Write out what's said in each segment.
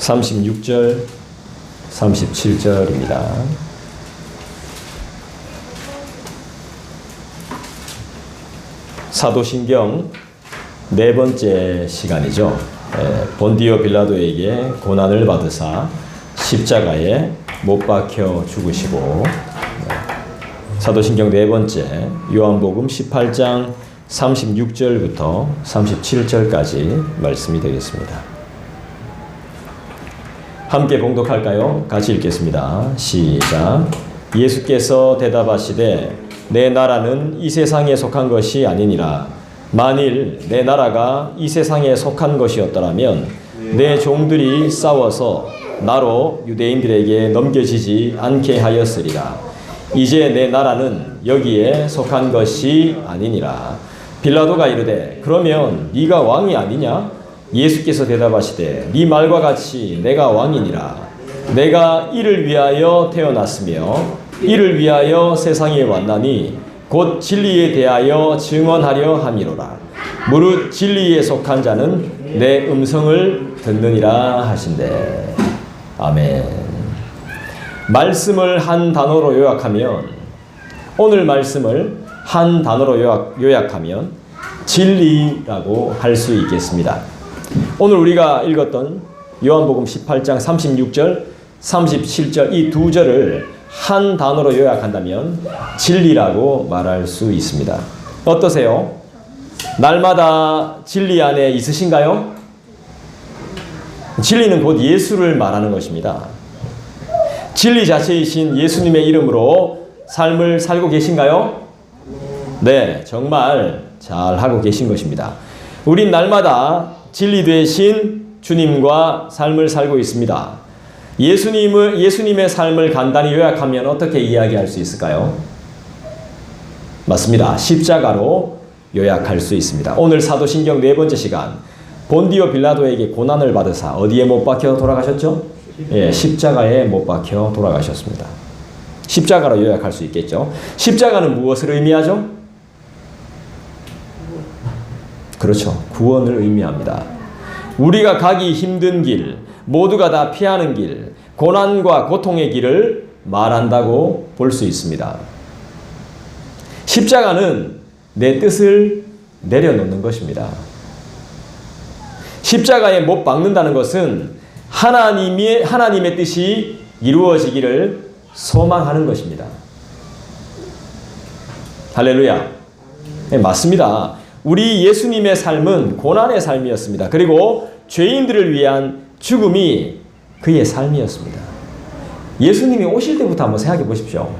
36절, 37절입니다. 사도신경 네 번째 시간이죠. 본디오 빌라도에게 고난을 받으사 십자가에 못 박혀 죽으시고, 사도신경 네 번째 요한복음 18장 36절부터 37절까지 말씀이 되겠습니다. 함께 봉독할까요? 같이 읽겠습니다. 시작. 예수께서 대답하시되 내 나라는 이 세상에 속한 것이 아니니라. 만일 내 나라가 이 세상에 속한 것이었더라면 내 종들이 싸워서 나로 유대인들에게 넘겨지지 않게 하였으리라. 이제 내 나라는 여기에 속한 것이 아니니라. 빌라도가 이르되 그러면 네가 왕이 아니냐? 예수께서 대답하시되 네 말과 같이 내가 왕이니라. 내가 이를 위하여 태어났으며 이를 위하여 세상에 왔나니 곧 진리에 대하여 증언하려 함이로라. 무릇 진리에 속한 자는 내 음성을 듣느니라 하신대. 아멘. 말씀을 한 단어로 요약하면, 오늘 말씀을 한 단어로 요약하면 진리라고 할 수 있겠습니다. 오늘 우리가 읽었던 요한복음 18장 36절, 37절 이 두 절을 한 단어로 요약한다면 진리라고 말할 수 있습니다. 어떠세요? 날마다 진리 안에 있으신가요? 진리는 곧 예수를 말하는 것입니다. 진리 자체이신 예수님의 이름으로 삶을 살고 계신가요? 네, 정말 잘 하고 계신 것입니다. 우린 날마다 진리 되신 주님과 삶을 살고 있습니다. 예수님의 삶을 간단히 요약하면 어떻게 이야기할 수 있을까요? 맞습니다. 십자가로 요약할 수 있습니다. 오늘 사도신경 네 번째 시간, 본디오 빌라도에게 고난을 받으사 어디에 못 박혀 돌아가셨죠? 예, 십자가에 못 박혀 돌아가셨습니다. 십자가로 요약할 수 있겠죠. 십자가는 무엇을 의미하죠? 그렇죠. 구원을 의미합니다. 우리가 가기 힘든 길, 모두가 다 피하는 길, 고난과 고통의 길을 말한다고 볼 수 있습니다. 십자가는 내 뜻을 내려놓는 것입니다. 십자가에 못 박는다는 것은 하나님의 뜻이 이루어지기를 소망하는 것입니다. 할렐루야. 네, 맞습니다. 우리 예수님의 삶은 고난의 삶이었습니다. 그리고 죄인들을 위한 죽음이 그의 삶이었습니다. 예수님이 오실 때부터 한번 생각해 보십시오.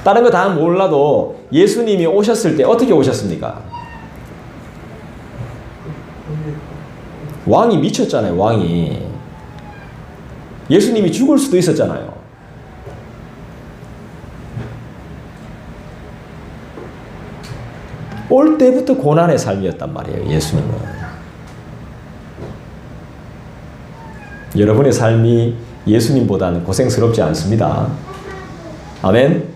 다른 거 다 몰라도 예수님이 오셨을 때 어떻게 오셨습니까? 왕이 미쳤잖아요. 왕이. 예수님이 죽을 수도 있었잖아요. 올 때부터 고난의 삶이었단 말이에요. 예수님은. 여러분의 삶이 예수님보다는 고생스럽지 않습니다. 아멘.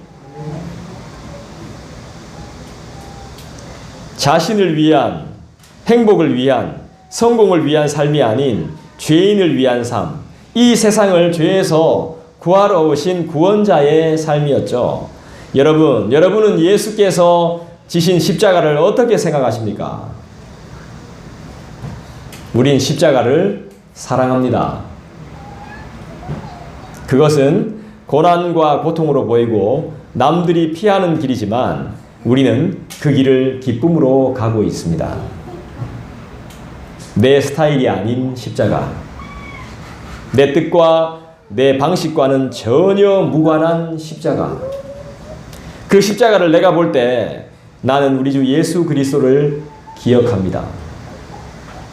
자신을 위한, 행복을 위한, 성공을 위한 삶이 아닌 죄인을 위한 삶, 이 세상을 죄에서 구하러 오신 구원자의 삶이었죠. 여러분은 예수께서 지신 십자가를 어떻게 생각하십니까? 우린 십자가를 사랑합니다. 그것은 고난과 고통으로 보이고 남들이 피하는 길이지만 우리는 그 길을 기쁨으로 가고 있습니다. 내 스타일이 아닌 십자가, 내 뜻과 내 방식과는 전혀 무관한 십자가. 그 십자가를 내가 볼 때 나는 우리 주 예수 그리스도를 기억합니다.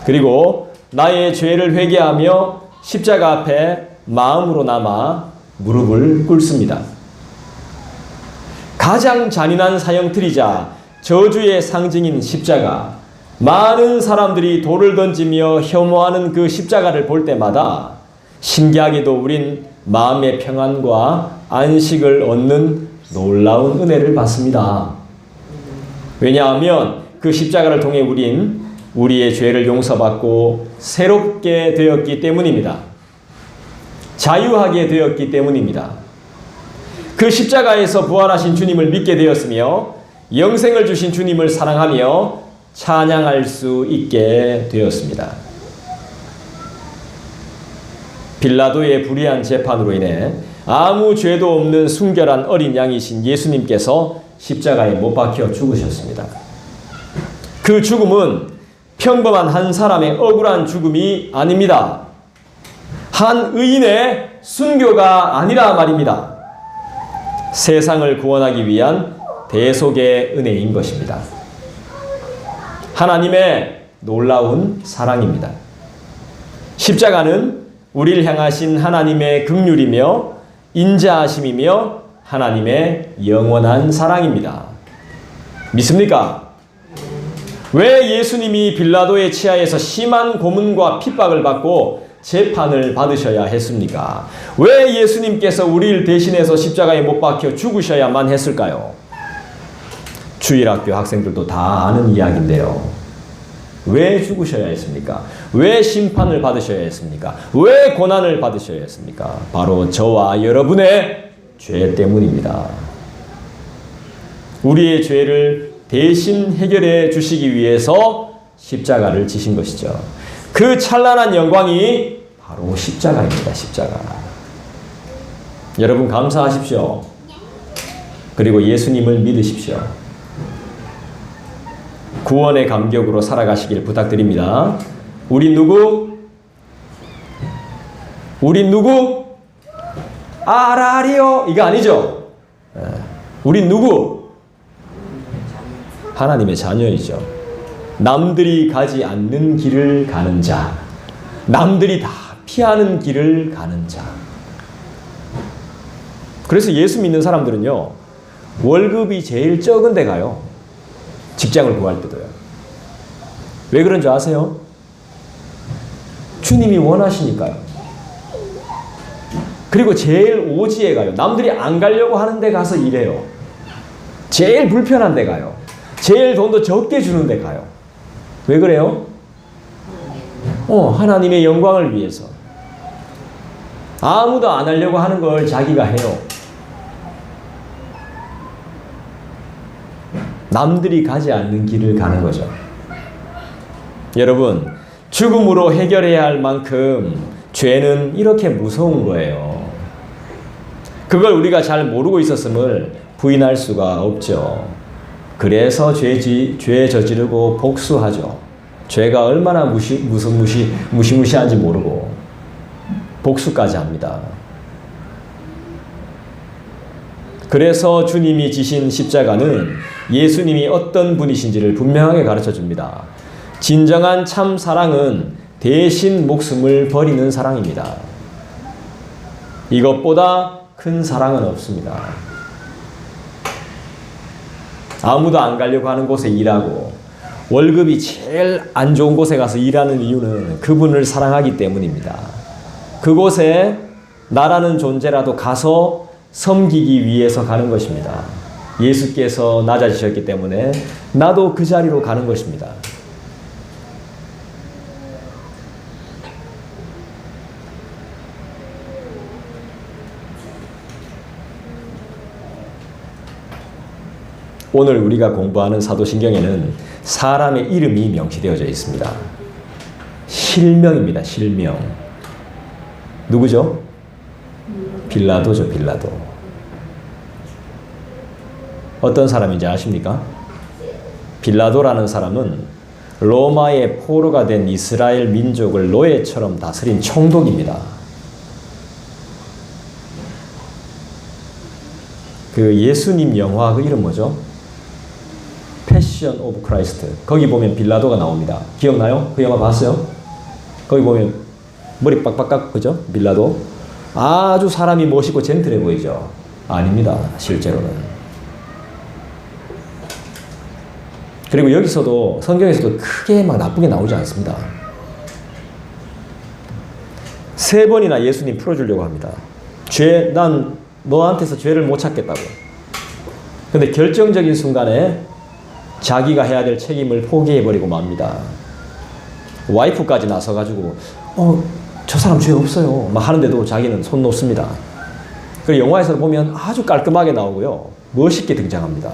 그리고 나의 죄를 회개하며 십자가 앞에 마음으로 남아 무릎을 꿇습니다. 가장 잔인한 사형틀이자 저주의 상징인 십자가, 많은 사람들이 돌을 던지며 혐오하는 그 십자가를 볼 때마다 신기하게도 우린 마음의 평안과 안식을 얻는 놀라운 은혜를 받습니다. 왜냐하면 그 십자가를 통해 우린 우리의 죄를 용서받고 새롭게 되었기 때문입니다. 자유하게 되었기 때문입니다. 그 십자가에서 부활하신 주님을 믿게 되었으며 영생을 주신 주님을 사랑하며 찬양할 수 있게 되었습니다. 빌라도의 불의한 재판으로 인해 아무 죄도 없는 순결한 어린 양이신 예수님께서 십자가에 못 박혀 죽으셨습니다. 그 죽음은 평범한 한 사람의 억울한 죽음이 아닙니다. 한 의인의 순교가 아니라 말입니다. 세상을 구원하기 위한 대속의 은혜인 것입니다. 하나님의 놀라운 사랑입니다. 십자가는 우리를 향하신 하나님의 긍휼이며 인자하심이며 하나님의 영원한 사랑입니다. 믿습니까? 왜 예수님이 빌라도의 치하에서 심한 고문과 핍박을 받고 재판을 받으셔야 했습니까? 왜 예수님께서 우리를 대신해서 십자가에 못 박혀 죽으셔야만 했을까요? 주일학교 학생들도 다 아는 이야기인데요. 왜 죽으셔야 했습니까? 왜 심판을 받으셔야 했습니까? 왜 고난을 받으셔야 했습니까? 바로 저와 여러분의 죄 때문입니다. 우리의 죄를 대신 해결해 주시기 위해서 십자가를 지신 것이죠. 그 찬란한 영광이 바로 십자가입니다. 십자가. 여러분 감사하십시오. 그리고 예수님을 믿으십시오. 구원의 감격으로 살아가시길 부탁드립니다. 우리 누구? 우리 누구? 아라리요. 이거 아니죠? 우리 누구? 하나님의 자녀이죠. 남들이 가지 않는 길을 가는 자. 남들이 다 피하는 길을 가는 자. 그래서 예수 믿는 사람들은요, 월급이 제일 적은 데 가요. 직장을 구할 때도요. 왜 그런 줄 아세요? 주님이 원하시니까요. 그리고 제일 오지에 가요. 남들이 안 가려고 하는 데 가서 일해요. 제일 불편한 데 가요. 제일 돈도 적게 주는 데 가요. 왜 그래요? 하나님의 영광을 위해서. 아무도 안 하려고 하는 걸 자기가 해요. 남들이 가지 않는 길을 가는 거죠. 여러분, 죽음으로 해결해야 할 만큼 죄는 이렇게 무서운 거예요. 그걸 우리가 잘 모르고 있었음을 부인할 수가 없죠. 그래서 죄 저지르고 복수하죠. 죄가 얼마나 무시무시한지 모르고 복수까지 합니다. 그래서 주님이 지신 십자가는 예수님이 어떤 분이신지를 분명하게 가르쳐 줍니다. 진정한 참 사랑은 대신 목숨을 버리는 사랑입니다. 이것보다 큰 사랑은 없습니다. 아무도 안 가려고 하는 곳에 일하고 월급이 제일 안 좋은 곳에 가서 일하는 이유는 그분을 사랑하기 때문입니다. 그곳에 나라는 존재라도 가서 섬기기 위해서 가는 것입니다. 예수께서 낮아지셨기 때문에 나도 그 자리로 가는 것입니다. 오늘 우리가 공부하는 사도신경에는 사람의 이름이 명시되어져 있습니다. 실명입니다. 실명. 누구죠? 빌라도죠. 빌라도. 어떤 사람인지 아십니까? 빌라도라는 사람은 로마의 포로가 된 이스라엘 민족을 노예처럼 다스린 총독입니다. 그 예수님 영화 그 이름 뭐죠? 패션 오브 크라이스트. 거기 보면 빌라도가 나옵니다. 기억나요? 그 영화 봤어요? 거기 보면 머리 빡빡 깎고 그죠? 빌라도. 아주 사람이 멋있고 젠틀해 보이죠? 아닙니다. 실제로는. 그리고 여기서도 성경에서도 크게 막 나쁘게 나오지 않습니다. 3번이나 예수님 풀어주려고 합니다. 난 너한테서 죄를 못 찾겠다고. 근데 결정적인 순간에 자기가 해야 될 책임을 포기해버리고 맙니다. 와이프까지 나서가지고 저 사람 죄 없어요 막 하는데도 자기는 손 놓습니다. 그리고 영화에서 보면 아주 깔끔하게 나오고요. 멋있게 등장합니다.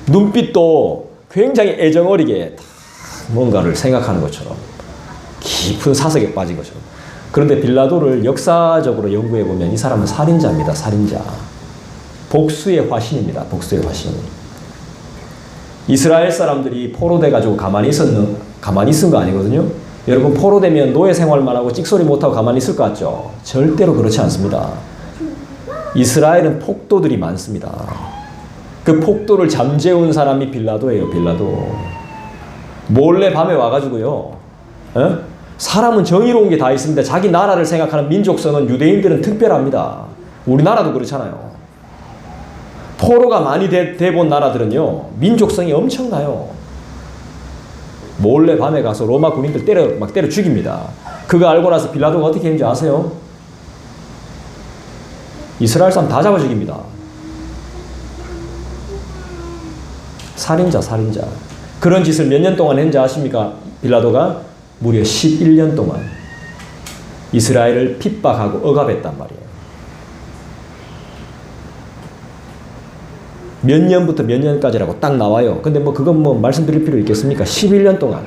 눈빛도 굉장히 애정어리게 뭔가를 생각하는 것처럼 깊은 사색에 빠진 것처럼. 그런데 빌라도를 역사적으로 연구해 보면 이 사람은 살인자입니다. 살인자. 복수의 화신입니다. 복수의 화신. 이스라엘 사람들이 포로돼 가지고 가만히 있은 거 아니거든요. 여러분 포로되면 노예 생활만 하고 찍소리 못하고 가만히 있을 것 같죠? 절대로 그렇지 않습니다. 이스라엘은 폭도들이 많습니다. 그 폭도를 잠재운 사람이 빌라도예요. 빌라도. 몰래 밤에 와가지고요. 사람은 정의로운 게 다 있습니다. 자기 나라를 생각하는 민족성은 유대인들은 특별합니다. 우리나라도 그렇잖아요. 포로가 많이 돼본 나라들은요. 민족성이 엄청나요. 몰래 밤에 가서 로마 군인들 때려 죽입니다. 그거 알고 나서 빌라도가 어떻게 했는지 아세요? 이스라엘 사람 다 잡아 죽입니다. 살인자. 그런 짓을 몇 년 동안 했는지 아십니까? 빌라도가 무려 11년 동안 이스라엘을 핍박하고 억압했단 말이에요. 몇 년부터 몇 년까지라고 딱 나와요. 근데 그건 말씀드릴 필요 있겠습니까? 11년 동안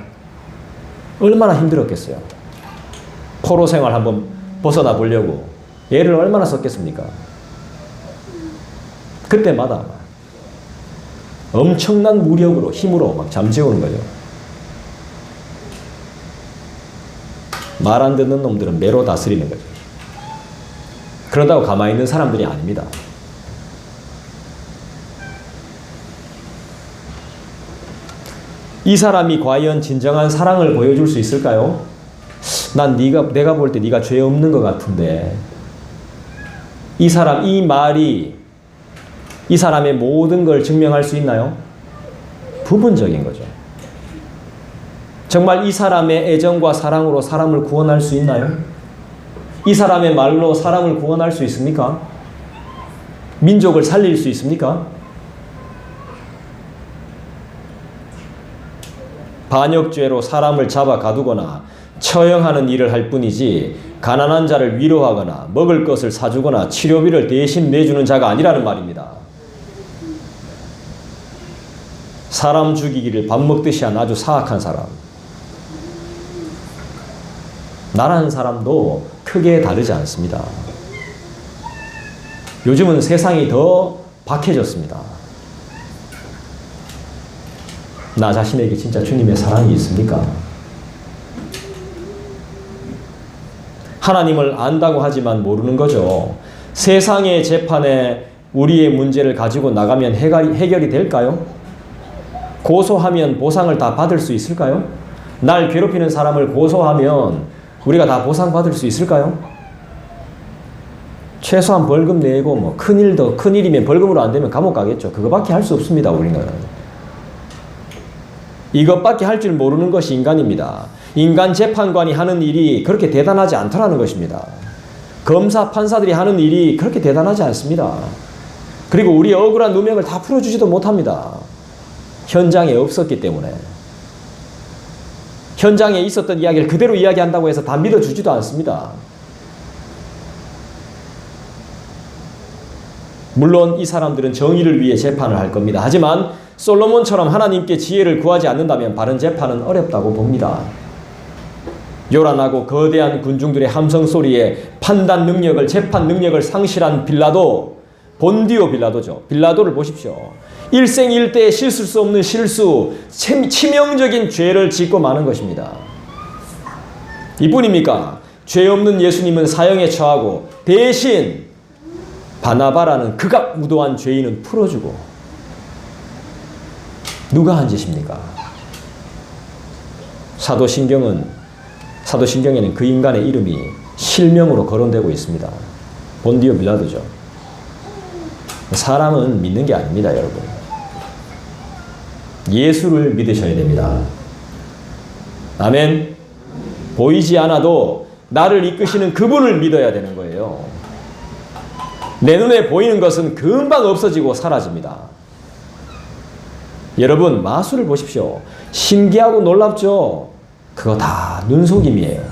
얼마나 힘들었겠어요. 포로 생활 한번 벗어나 보려고 애를 얼마나 썼겠습니까? 그때마다 엄청난 무력으로 힘으로 막 잠재우는 거죠. 말 안 듣는 놈들은 매로 다스리는 거죠. 그런다고 가만히 있는 사람들이 아닙니다. 이 사람이 과연 진정한 사랑을 보여줄 수 있을까요? 난 내가 볼 때 네가 죄 없는 것 같은데. 이 말이 이 사람의 모든 걸 증명할 수 있나요? 부분적인 거죠. 정말 이 사람의 애정과 사랑으로 사람을 구원할 수 있나요? 이 사람의 말로 사람을 구원할 수 있습니까? 민족을 살릴 수 있습니까? 반역죄로 사람을 잡아 가두거나 처형하는 일을 할 뿐이지 가난한 자를 위로하거나 먹을 것을 사주거나 치료비를 대신 내주는 자가 아니라는 말입니다. 사람 죽이기를 밥 먹듯이 한 아주 사악한 사람. 나라는 사람도 크게 다르지 않습니다. 요즘은 세상이 더 박해졌습니다. 나 자신에게 진짜 주님의 사랑이 있습니까? 하나님을 안다고 하지만 모르는 거죠. 세상의 재판에 우리의 문제를 가지고 나가면 해결이 될까요? 고소하면 보상을 다 받을 수 있을까요? 날 괴롭히는 사람을 고소하면 우리가 다 보상받을 수 있을까요? 최소한 벌금 내고 큰일이면 벌금으로 안 되면 감옥 가겠죠. 그거밖에 할 수 없습니다. 우리는. 이것밖에 할 줄 모르는 것이 인간입니다. 인간 재판관이 하는 일이 그렇게 대단하지 않더라는 것입니다. 검사, 판사들이 하는 일이 그렇게 대단하지 않습니다. 그리고 우리의 억울한 누명을 다 풀어주지도 못합니다. 현장에 없었기 때문에. 현장에 있었던 이야기를 그대로 이야기한다고 해서 다 믿어주지도 않습니다. 물론 이 사람들은 정의를 위해 재판을 할 겁니다. 하지만 솔로몬처럼 하나님께 지혜를 구하지 않는다면 바른 재판은 어렵다고 봅니다. 요란하고 거대한 군중들의 함성 소리에 판단 능력을, 재판 능력을 상실한 빌라도, 본디오 빌라도죠. 빌라도를 보십시오. 일생일대에 씻을 수 없는 실수, 치명적인 죄를 짓고 마는 것입니다. 이뿐입니까? 죄 없는 예수님은 사형에 처하고 대신 바나바라는 극악무도한 죄인은 풀어주고. 누가 한 짓입니까? 사도신경에는 그 인간의 이름이 실명으로 거론되고 있습니다. 본디오 빌라도죠. 사람은 믿는 게 아닙니다, 여러분. 예수를 믿으셔야 됩니다. 아멘. 보이지 않아도 나를 이끄시는 그분을 믿어야 되는 거예요. 내 눈에 보이는 것은 금방 없어지고 사라집니다. 여러분, 마술을 보십시오. 신기하고 놀랍죠? 그거 다 눈속임이에요.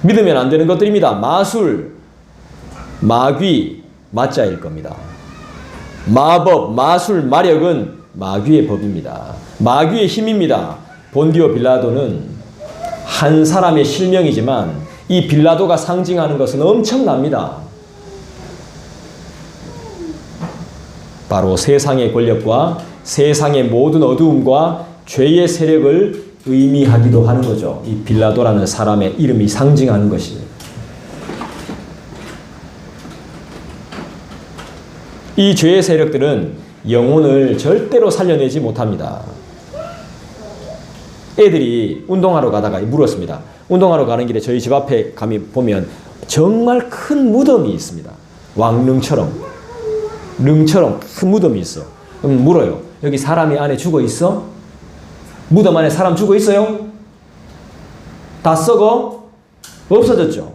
믿으면 안 되는 것들입니다. 마술, 마귀, 마자일 겁니다. 마법, 마술, 마력은 마귀의 법입니다. 마귀의 힘입니다. 본디오 빌라도는 한 사람의 실명이지만 이 빌라도가 상징하는 것은 엄청납니다. 바로 세상의 권력과 세상의 모든 어두움과 죄의 세력을 의미하기도 하는 거죠. 이 빌라도라는 사람의 이름이 상징하는 것이. 이 죄의 세력들은 영혼을 절대로 살려내지 못합니다. 애들이 운동하러 가다가 물었습니다. 운동하러 가는 길에 저희 집 앞에 보면 정말 큰 무덤이 있습니다. 왕릉처럼 큰 무덤이 있어. 그럼 물어요. 여기 사람이 안에 죽어 있어? 무덤 안에 사람 죽어 있어요? 다 썩어? 없어졌죠.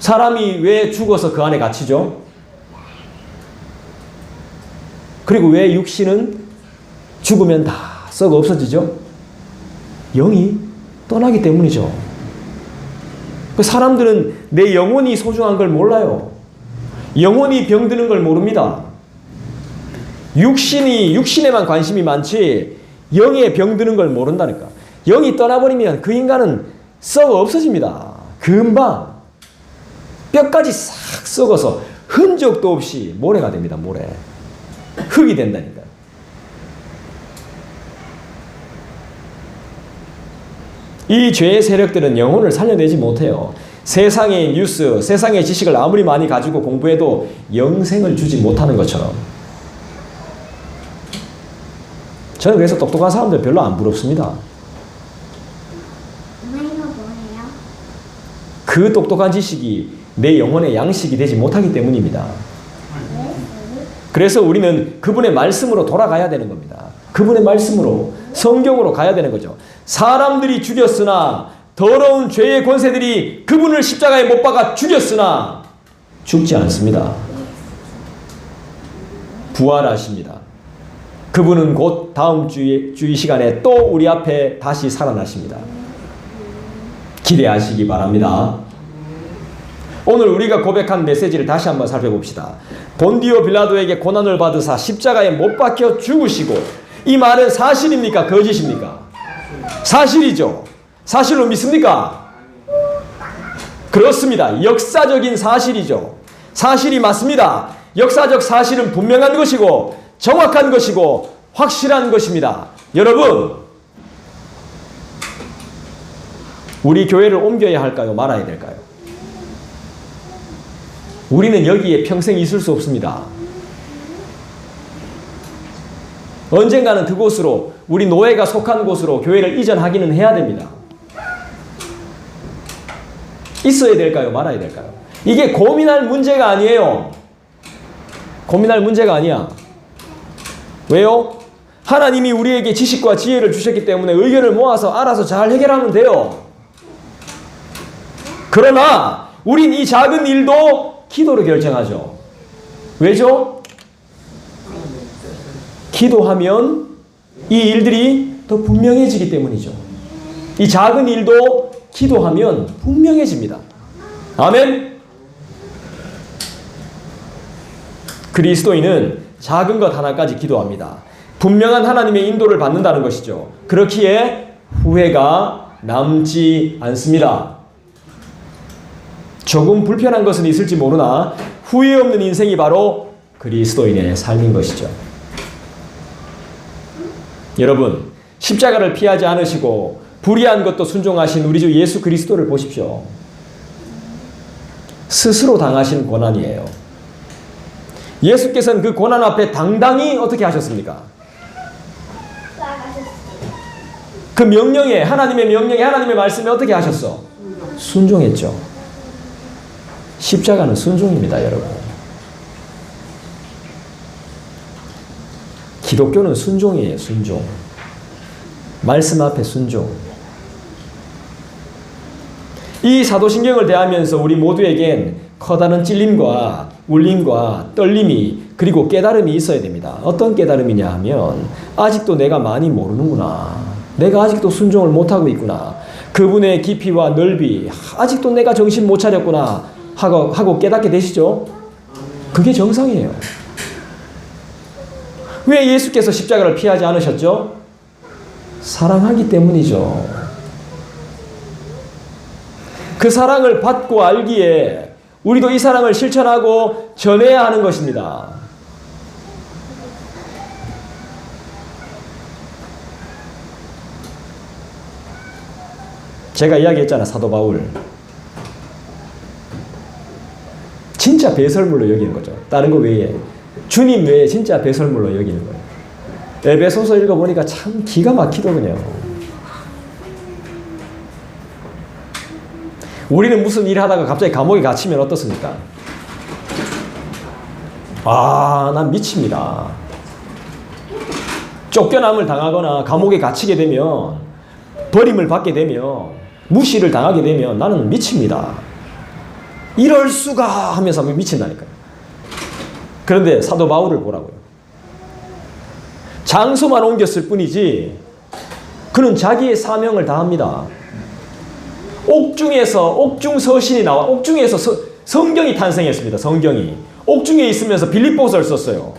사람이 왜 죽어서 그 안에 갇히죠? 그리고 왜 육신은 죽으면 다 썩어 없어지죠? 영이 떠나기 때문이죠. 사람들은 내 영혼이 소중한 걸 몰라요. 영혼이 병드는 걸 모릅니다. 육신에만 관심이 많지 영에 병드는 걸 모른다니까. 영이 떠나버리면 그 인간은 썩어 없어집니다. 금방 뼈까지 싹 썩어서 흔적도 없이 모래가 됩니다. 모래. 흙이 된다니까. 이 죄의 세력들은 영혼을 살려내지 못해요. 세상의 뉴스, 세상의 지식을 아무리 많이 가지고 공부해도 영생을 주지 못하는 것처럼. 저는 그래서 똑똑한 사람들 별로 안 부럽습니다. 그 똑똑한 지식이 내 영혼의 양식이 되지 못하기 때문입니다. 그래서 우리는 그분의 말씀으로 돌아가야 되는 겁니다. 그분의 말씀으로, 성경으로 가야 되는 거죠. 사람들이 죽였으나, 더러운 죄의 권세들이 그분을 십자가에 못 박아 죽였으나 죽지 않습니다. 부활하십니다. 그분은 곧 다음 주의 시간에 또 우리 앞에 다시 살아나십니다. 기대하시기 바랍니다. 오늘 우리가 고백한 메시지를 다시 한번 살펴봅시다. 본디오 빌라도에게 고난을 받으사 십자가에 못 박혀 죽으시고, 이 말은 사실입니까? 거짓입니까? 사실이죠. 사실로 믿습니까? 그렇습니다. 역사적인 사실이죠. 사실이 맞습니다. 역사적 사실은 분명한 것이고 정확한 것이고 확실한 것입니다. 여러분, 우리 교회를 옮겨야 할까요? 말아야 될까요? 우리는 여기에 평생 있을 수 없습니다. 언젠가는 그곳으로, 우리 노예가 속한 곳으로 교회를 이전하기는 해야 됩니다. 있어야 될까요? 말아야 될까요? 이게 고민할 문제가 아니에요. 고민할 문제가 아니야. 왜요? 하나님이 우리에게 지식과 지혜를 주셨기 때문에 의견을 모아서 알아서 잘 해결하면 돼요. 그러나 우린 이 작은 일도 기도로 결정하죠. 왜죠? 기도하면 이 일들이 더 분명해지기 때문이죠. 이 작은 일도 기도하면 분명해집니다. 아멘. 그리스도인은 작은 것 하나까지 기도합니다. 분명한 하나님의 인도를 받는다는 것이죠. 그렇기에 후회가 남지 않습니다. 조금 불편한 것은 있을지 모르나 후회 없는 인생이 바로 그리스도인의 삶인 것이죠. 여러분, 십자가를 피하지 않으시고 불의한 것도 순종하신 우리 주 예수 그리스도를 보십시오. 스스로 당하신 고난이에요. 예수께서는 그 고난 앞에 당당히 어떻게 하셨습니까? 그 명령에, 하나님의 명령에, 하나님의 말씀에 어떻게 하셨어? 순종했죠. 십자가는 순종입니다, 여러분. 기독교는 순종이에요, 순종. 말씀 앞에 순종. 이 사도신경을 대하면서 우리 모두에겐 커다란 찔림과 울림과 떨림이, 그리고 깨달음이 있어야 됩니다. 어떤 깨달음이냐 하면 아직도 내가 많이 모르는구나. 내가 아직도 순종을 못하고 있구나. 그분의 깊이와 넓이, 아직도 내가 정신 못 차렸구나 하고 깨닫게 되시죠? 그게 정상이에요. 왜 예수께서 십자가를 피하지 않으셨죠? 사랑하기 때문이죠. 그 사랑을 받고 알기에 우리도 이 사랑을 실천하고 전해야 하는 것입니다. 제가 이야기했잖아, 사도 바울. 진짜 배설물로 여기는 거죠. 다른 거 외에. 주님 외에 진짜 배설물로 여기는 거예요. 에베소서 읽어보니까 참 기가 막히더군요. 우리는 무슨 일을 하다가 갑자기 감옥에 갇히면 어떻습니까? 난 미칩니다. 쫓겨남을 당하거나 감옥에 갇히게 되면, 버림을 받게 되면, 무시를 당하게 되면 나는 미칩니다. 이럴 수가 하면서 미친다니까요. 그런데 사도 바울을 보라고요. 장소만 옮겼을 뿐이지 그는 자기의 사명을 다합니다. 옥중에서 옥중 서신이 나와. 옥중에서 성경이 탄생했습니다. 성경이 옥중에 있으면서 빌립보서를 썼어요.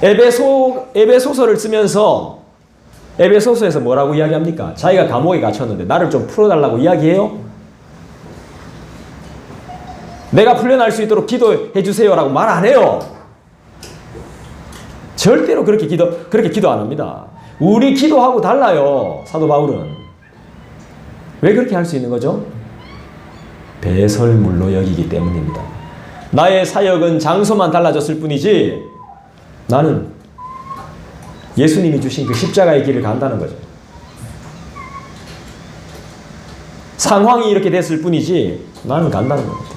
에베소서를 쓰면서 에베소서에서 뭐라고 이야기합니까? 자기가 감옥에 갇혔는데 나를 좀 풀어달라고 이야기해요? 내가 풀려날 수 있도록 기도해 주세요라고 말 안 해요. 절대로 그렇게 기도 안 합니다. 우리 기도하고 달라요. 사도 바울은. 왜 그렇게 할 수 있는 거죠? 배설물로 여기기 때문입니다. 나의 사역은 장소만 달라졌을 뿐이지 나는 예수님이 주신 그 십자가의 길을 간다는 거죠. 상황이 이렇게 됐을 뿐이지 나는 간다는 겁니다.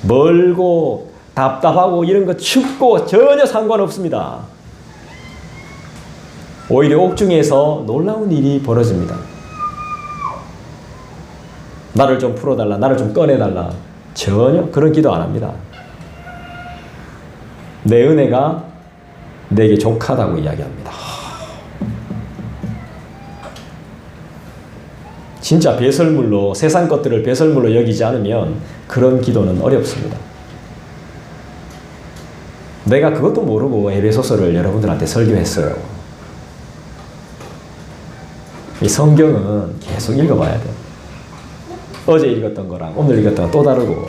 멀고 답답하고 이런 거 춥고 전혀 상관없습니다. 오히려 옥중에서 놀라운 일이 벌어집니다. 나를 좀 풀어달라, 나를 좀 꺼내달라. 전혀 그런 기도 안 합니다. 내 은혜가 내게 족하다고 이야기합니다. 진짜 배설물로, 세상 것들을 배설물로 여기지 않으면 그런 기도는 어렵습니다. 내가 그것도 모르고 에베소서를 여러분들한테 설교했어요. 이 성경은 계속 읽어봐야 돼요. 어제 읽었던 거랑 오늘 읽었던 거랑 또 다르고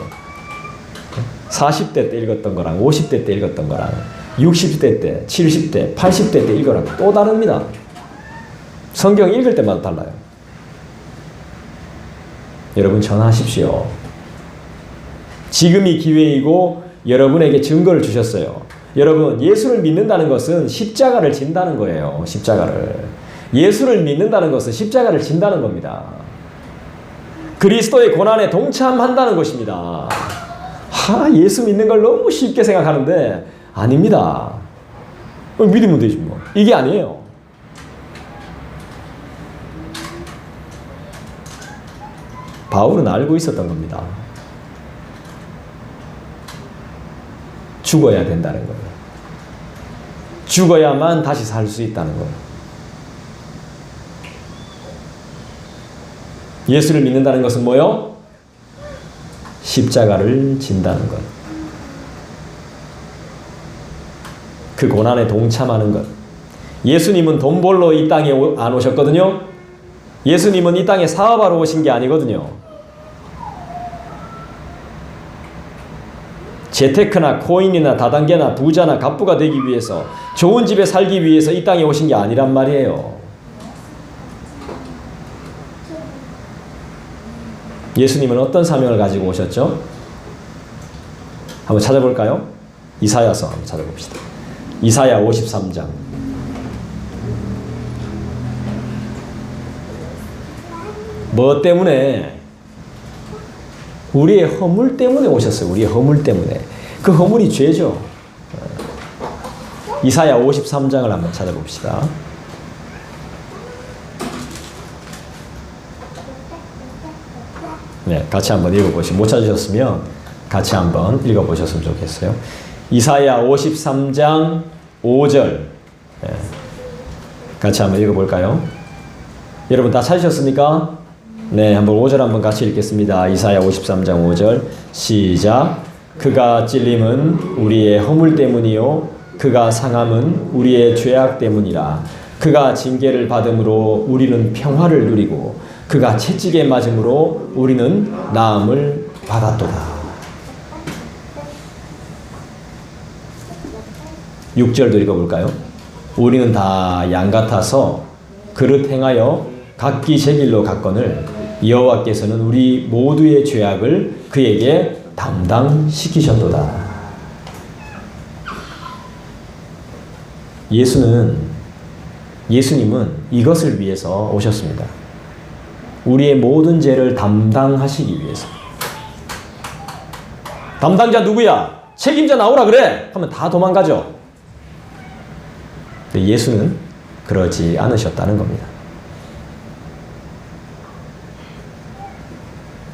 40대 때 읽었던 거랑 50대 때 읽었던 거랑 60대 때, 70대, 80대 때 읽어라 또 다릅니다. 성경 읽을 때마다 달라요. 여러분 전하십시오. 지금이 기회이고 여러분에게 증거를 주셨어요. 여러분 예수를 믿는다는 것은 십자가를 진다는 거예요. 십자가를. 예수를 믿는다는 것은 십자가를 진다는 겁니다. 그리스도의 고난에 동참한다는 것입니다. 예수 믿는 걸 너무 쉽게 생각하는데 아닙니다. 믿으면 되지 뭐. 이게 아니에요. 바울은 알고 있었던 겁니다. 죽어야 된다는 거예요. 죽어야만 다시 살 수 있다는 거예요. 예수를 믿는다는 것은 뭐요? 십자가를 진다는 것. 그 고난에 동참하는 것. 예수님은 돈 벌러 이 땅에 안 오셨거든요. 예수님은 이 땅에 사업하러 오신 게 아니거든요. 재테크나 코인이나 다단계나 부자나 갑부가 되기 위해서, 좋은 집에 살기 위해서 이 땅에 오신 게 아니란 말이에요. 예수님은 어떤 사명을 가지고 오셨죠? 한번 찾아볼까요? 이사야서 한번 찾아봅시다. 이사야 53장. 뭐 때문에? 우리의 허물 때문에 오셨어요. 우리의 허물 때문에. 그 허물이 죄죠. 이사야 53장을 한번 찾아봅시다. 네, 같이 한번 읽어보시죠. 못 찾으셨으면 같이 한번 읽어보셨으면 좋겠어요. 이사야 53장 5절. 네. 같이 한번 읽어볼까요? 여러분 다 찾으셨습니까? 네, 한번 5절 한번 같이 읽겠습니다. 이사야 53장 5절 시작. 그가 찔림은 우리의 허물 때문이요 그가 상함은 우리의 죄악 때문이라. 그가 징계를 받음으로 우리는 평화를 누리고 그가 채찍에 맞음으로 우리는 나음을 받았도다. 6절도 읽어볼까요? 우리는 다 양 같아서 그릇 행하여 각기 제 길로 갔거늘 여호와께서는 우리 모두의 죄악을 그에게 담당시키셨도다. 예수님은 이것을 위해서 오셨습니다. 우리의 모든 죄를 담당하시기 위해서. 담당자 누구야? 책임자 나오라 그래! 하면 다 도망가죠. 근데 예수는 그러지 않으셨다는 겁니다.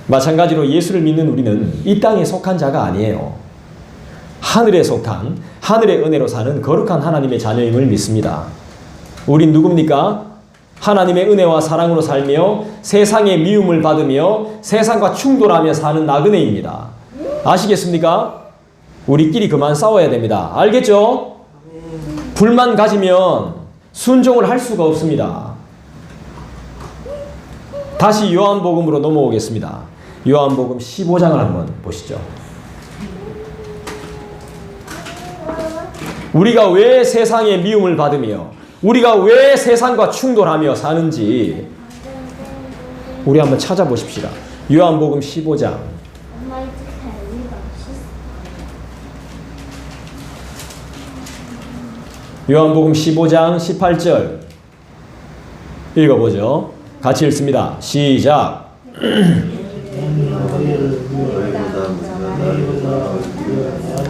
마찬가지로 예수를 믿는 우리는 이 땅에 속한 자가 아니에요. 하늘에 속한, 하늘의 은혜로 사는 거룩한 하나님의 자녀임을 믿습니다. 우린 누굽니까? 하나님의 은혜와 사랑으로 살며 세상의 미움을 받으며 세상과 충돌하며 사는 나그네입니다. 아시겠습니까? 우리끼리 그만 싸워야 됩니다. 알겠죠? 불만 가지면 순종을 할 수가 없습니다. 다시 요한복음으로 넘어오겠습니다. 요한복음 15장을 한번 보시죠. 우리가 왜 세상의 미움을 받으며 우리가 왜 세상과 충돌하며 사는지 우리 한번 찾아보십시다. 요한복음 15장 요한복음 15장 18절 읽어보죠. 같이 읽습니다. 시작.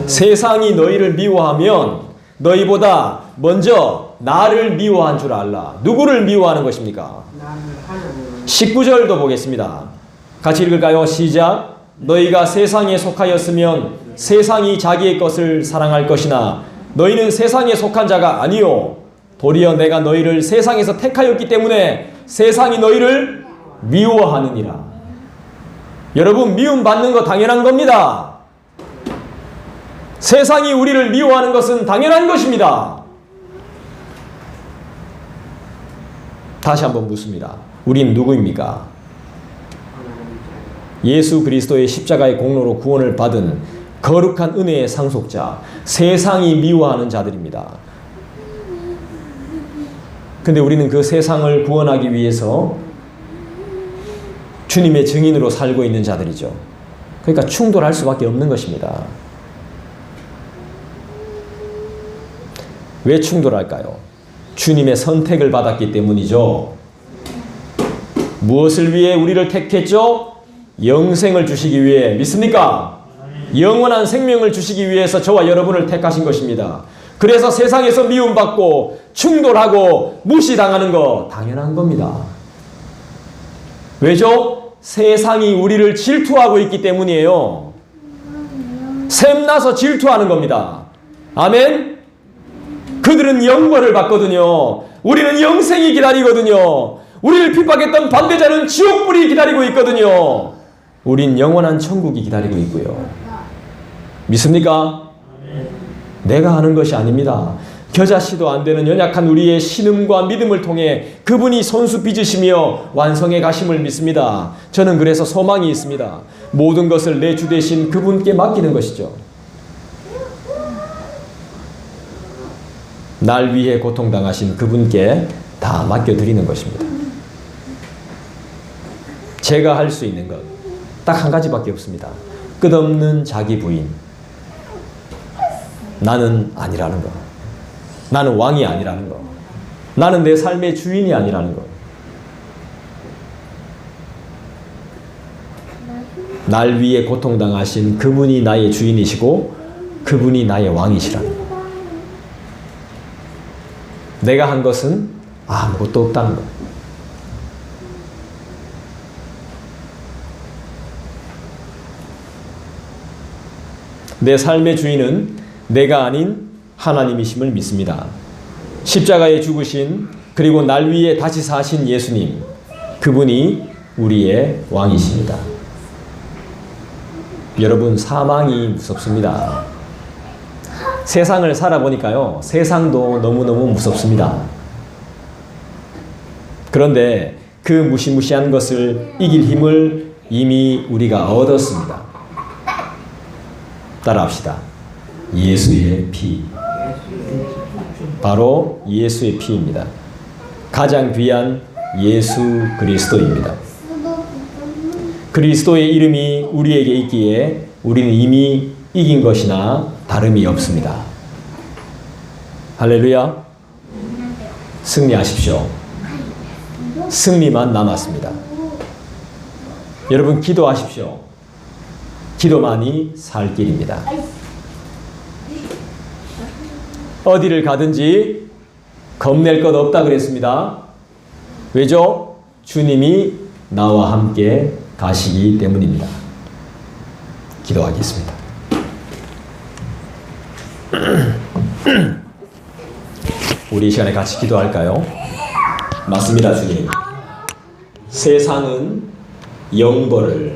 세상이 너희를 미워하면 너희보다 먼저 나를 미워한 줄 알라. 누구를 미워하는 것입니까? 19절도 보겠습니다. 같이 읽을까요? 시작. 너희가 세상에 속하였으면 세상이 자기의 것을 사랑할 것이나 너희는 세상에 속한 자가 아니요 도리어 내가 너희를 세상에서 택하였기 때문에 세상이 너희를 미워하느니라. 여러분, 미움받는 거 당연한 겁니다. 세상이 우리를 미워하는 것은 당연한 것입니다. 다시 한번 묻습니다. 우린 누구입니까? 예수 그리스도의 십자가의 공로로 구원을 받은 거룩한 은혜의 상속자, 세상이 미워하는 자들입니다. 근데 우리는 그 세상을 구원하기 위해서 주님의 증인으로 살고 있는 자들이죠. 그러니까 충돌할 수밖에 없는 것입니다. 왜 충돌할까요? 주님의 선택을 받았기 때문이죠. 무엇을 위해 우리를 택했죠? 영생을 주시기 위해. 믿습니까? 영원한 생명을 주시기 위해서 저와 여러분을 택하신 것입니다. 그래서 세상에서 미움받고 충돌하고 무시당하는 거 당연한 겁니다. 왜죠? 세상이 우리를 질투하고 있기 때문이에요. 샘나서 질투하는 겁니다. 아멘? 그들은 영벌을 받거든요. 우리는 영생이 기다리거든요. 우리를 핍박했던 반대자는 지옥불이 기다리고 있거든요. 우린 영원한 천국이 기다리고 있고요. 믿습니까? 내가 하는 것이 아닙니다. 겨자씨도 안 되는 연약한 우리의 신음과 믿음을 통해 그분이 손수 빚으시며 완성해 가심을 믿습니다. 저는 그래서 소망이 있습니다. 모든 것을 내 주 대신 그분께 맡기는 것이죠. 날 위해 고통당하신 그분께 다 맡겨드리는 것입니다. 제가 할 수 있는 것 딱 한 가지밖에 없습니다. 끝없는 자기 부인. 나는 아니라는 것. 나는 왕이 아니라는 것. 나는 내 삶의 주인이 아니라는 것. 날 위해 고통당하신 그분이 나의 주인이시고 그분이 나의 왕이시라는 것. 내가 한 것은 아무것도 없다는 것. 내 삶의 주인은 내가 아닌 하나님이심을 믿습니다. 십자가에 죽으신 그리고 날 위해 다시 사신 예수님, 그분이 우리의 왕이십니다. 여러분, 사망이 무섭습니다. 세상을 살아보니까요, 세상도 너무너무 무섭습니다. 그런데 그 무시무시한 것을 이길 힘을 이미 우리가 얻었습니다. 따라합시다. 예수의 피. 바로 예수의 피입니다. 가장 귀한 예수 그리스도입니다. 그리스도의 이름이 우리에게 있기에 우리는 이미 이긴 것이나 다름이 없습니다. 할렐루야. 승리하십시오. 승리만 남았습니다. 여러분, 기도하십시오. 기도만이 살 길입니다. 어디를 가든지 겁낼 것 없다 그랬습니다. 왜죠? 주님이 나와 함께 가시기 때문입니다. 기도하겠습니다. 우리 이 시간에 같이 기도할까요? 맞습니다, 주님. 세상은 영벌을